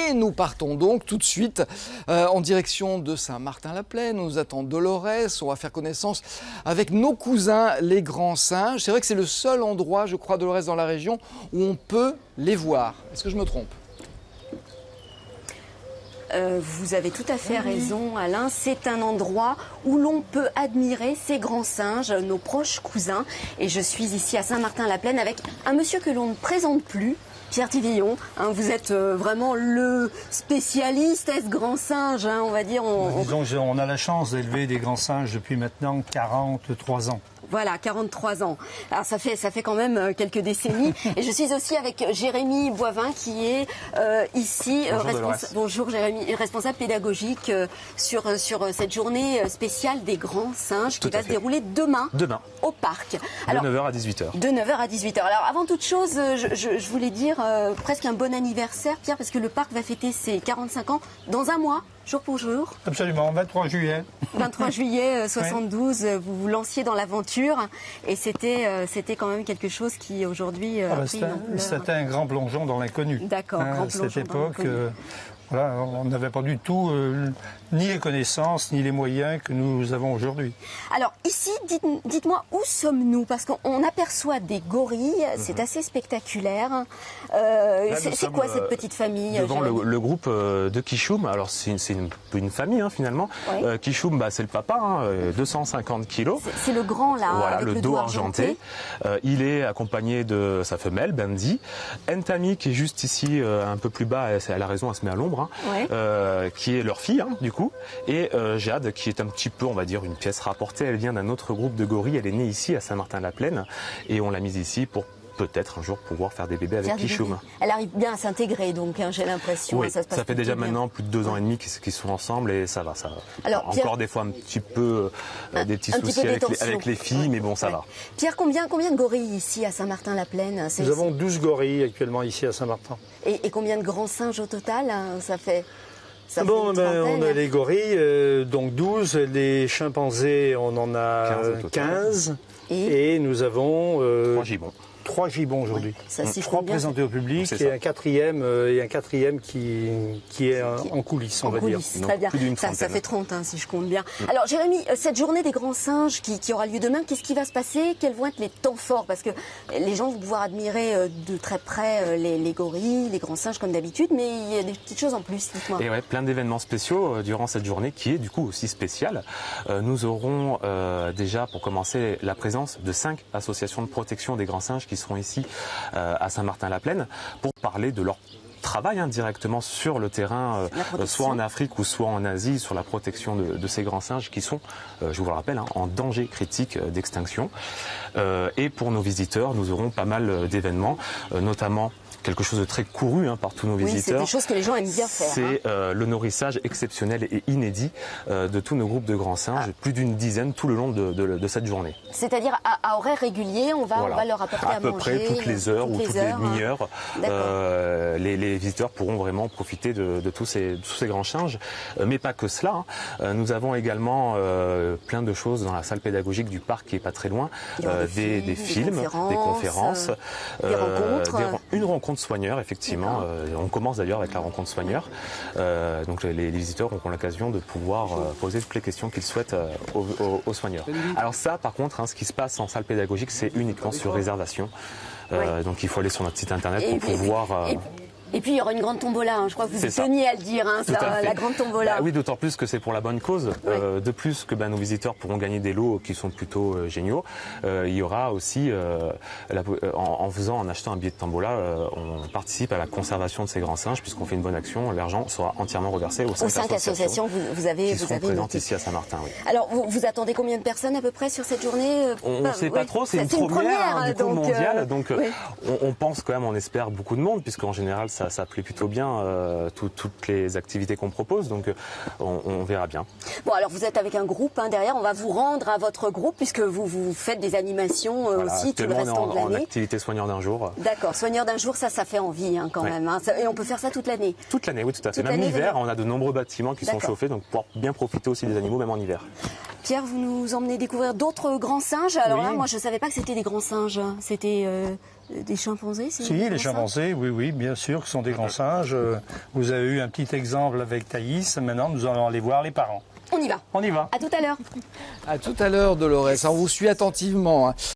Et nous partons donc tout de suite en direction de Saint-Martin-la-Plaine. Nous attend Dolores. On va faire connaissance avec nos cousins, les grands singes. C'est vrai que c'est le seul endroit, je crois, Dolores, dans la région où on peut les voir. Est-ce que je me trompe ? Vous avez tout à fait raison, Alain. C'est un endroit où l'on peut admirer ces grands singes, nos proches cousins. Et je suis ici à Saint-Martin-la-Plaine avec un monsieur que l'on ne présente plus, Pierre Tivillon. Vous êtes vraiment le spécialiste des grands singes, on va dire. Disons qu'on a la chance d'élever des grands singes depuis maintenant 43 ans. Voilà, 43 ans. Alors ça fait quand même quelques décennies. Et je suis aussi avec Jérémy Boivin qui est ici, bonjour Jérémy, responsable pédagogique sur cette journée spéciale des grands singes qui va se dérouler demain au parc. Alors, de 9h à 18h. De 9h à 18h. Alors avant toute chose, je voulais dire presque un bon anniversaire, Pierre, parce que le parc va fêter ses 45 ans dans un mois. Jour pour jour. Absolument, 23 juillet. 23 juillet 72, oui. Vous vous lanciez dans l'aventure et c'était quand même quelque chose qui aujourd'hui c'était un grand plongeon dans l'inconnu. D'accord, grand plongeon cette époque, voilà, on n'avait pas du tout ni les connaissances, ni les moyens que nous avons aujourd'hui. Alors ici, dites-moi, où sommes-nous? Parce qu'on aperçoit des gorilles, c'est assez spectaculaire. C'est quoi cette petite famille? Devant le groupe de Kishoum. Alors c'est une famille finalement. Oui. Kishoum, c'est le papa, 250 kilos. C'est le grand là, voilà, avec le dos argenté. Il est accompagné de sa femelle, Bendy. Ntami qui est juste ici, un peu plus bas, elle a raison, elle se met à l'ombre. Qui est leur fille du coup, et Jade qui est un petit peu, on va dire, une pièce rapportée. Elle vient d'un autre groupe de gorilles, elle est née ici à Saint-Martin-la-Plaine et on l'a mise ici pour peut-être un jour pouvoir faire des bébés avec Kishoum. Elle arrive bien à s'intégrer donc, j'ai l'impression. Oui, ça fait déjà maintenant plus de 2 ans et demi qu'ils sont ensemble et ça va. Alors, Pierre, encore des fois un petit peu des petits soucis avec les filles, mais bon, ça va. Pierre, combien de gorilles ici à Saint-Martin-la-Plaine? Nous avons 12 gorilles actuellement ici à Saint-Martin. Et combien de grands singes au total? Ça fait on a les gorilles, donc 12, les chimpanzés, on en a 15, et nous avons 3 gibbons aujourd'hui. 3 présentés au public et un quatrième qui est en coulisses, on va dire. Très bien. Ça fait 30 si je compte bien. Alors Jérémy, cette journée des grands singes qui aura lieu demain, qu'est-ce qui va se passer? Quels vont être les temps forts? Parce que les gens vont pouvoir admirer de très près les gorilles, les grands singes comme d'habitude, mais il y a des petites choses en plus, dites-moi. Et plein d'événements spéciaux durant cette journée qui est du coup aussi spéciale. Nous aurons déjà pour commencer la présence de 5 associations de protection des grands singes qui seront ici à Saint-Martin-la-Plaine pour parler de leur travail directement sur le terrain, soit en Afrique ou soit en Asie, sur la protection de ces grands singes qui sont, je vous le rappelle, en danger critique d'extinction. Et pour nos visiteurs, nous aurons pas mal d'événements, notamment quelque chose de très couru par tous nos visiteurs. C'est des choses que les gens aiment bien faire. C'est le nourrissage exceptionnel et inédit de tous nos groupes de grands singes, plus d'une dizaine tout le long de cette journée. C'est-à-dire à horaires réguliers, on va leur apporter à manger. À peu près toutes les heures ou toutes les demi-heures. Les visiteurs pourront vraiment profiter de tous ces grands singes. Mais pas que cela. Nous avons également plein de choses dans la salle pédagogique du parc qui est pas très loin. Des films, des conférences, des rencontres. Une rencontre soigneur, effectivement. On commence d'ailleurs avec la rencontre soigneur. Donc les visiteurs auront l'occasion de pouvoir poser toutes les questions qu'ils souhaitent aux soigneurs. Alors ça, par contre, ce qui se passe en salle pédagogique, c'est uniquement sur réservation. Donc il faut aller sur notre site internet pour pouvoir... Et puis il y aura une grande tombola, je crois que vous teniez à le dire, la grande tombola. Oui, d'autant plus que c'est pour la bonne cause. De plus que nos visiteurs pourront gagner des lots qui sont plutôt géniaux. Il y aura aussi, en achetant un billet de tombola, on participe à la conservation de ces grands singes puisqu'on fait une bonne action. L'argent sera entièrement reversé aux 5 associations qui sont présentes ici à Saint-Martin. Oui. Alors vous attendez combien de personnes à peu près sur cette journée? On ne sait pas trop, c'est une première mondiale. Donc on pense quand même, on espère beaucoup de monde puisqu'en général ça plaît plutôt bien, toutes les activités qu'on propose, donc on verra bien. Bon, alors vous êtes avec un groupe derrière, on va vous rendre à votre groupe puisque vous faites des animations aussi tout le restant de l'année. En activité soigneur d'un jour. D'accord, soigneur d'un jour, ça fait envie quand même. Et on peut faire ça toute l'année? Toute l'année, oui, tout à fait. Même l'hiver, on a de nombreux bâtiments qui sont chauffés, donc pour bien profiter aussi des animaux, même en hiver. Pierre, vous nous emmenez découvrir d'autres grands singes. Alors là, moi je ne savais pas que c'était des grands singes. C'était des chimpanzés? Si, les chimpanzés, oui, bien sûr, qui sont des grands singes. Vous avez eu un petit exemple avec Thaïs. Maintenant, nous allons aller voir les parents. On y va. On y va. À tout à l'heure. À tout à l'heure, Dolores. On vous suit attentivement.